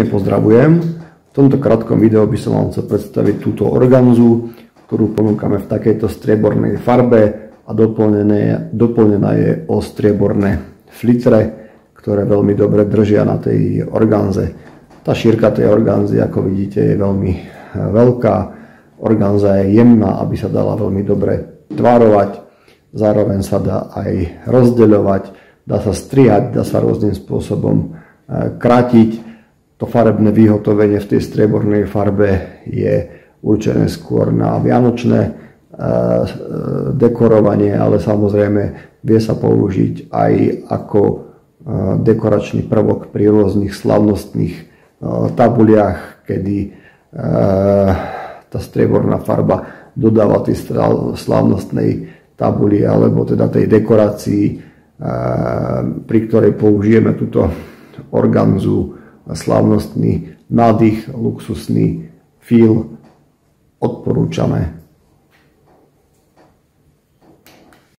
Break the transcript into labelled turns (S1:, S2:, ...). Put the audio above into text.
S1: pekne pozdravujem. V tomto krátkom videu by som vám chcel predstaviť túto organzu, ktorú ponúkame v takejto striebornej farbe a doplnená je o strieborné flitre, ktoré veľmi dobre držia na tej organze. Tá šírka tej organzy, ako vidíte, je veľmi veľká. Organza je jemná, aby sa dala veľmi dobre tvarovať. Zároveň sa dá aj rozdeľovať, dá sa strihať, dá sa rôznym spôsobom krátiť. To farebné vyhotovenie v tej striebornej farbe je určené skôr na vianočné dekorovanie, ale samozrejme vie sa použiť aj ako dekoračný prvok pri rôznych slavnostných tabuliach, kedy tá strieborná farba dodáva tej slávnostnej tabuli alebo teda tej dekorácii, pri ktorej použijeme túto organzu, slávnostný nádych, luxusný feel. Odporúčame.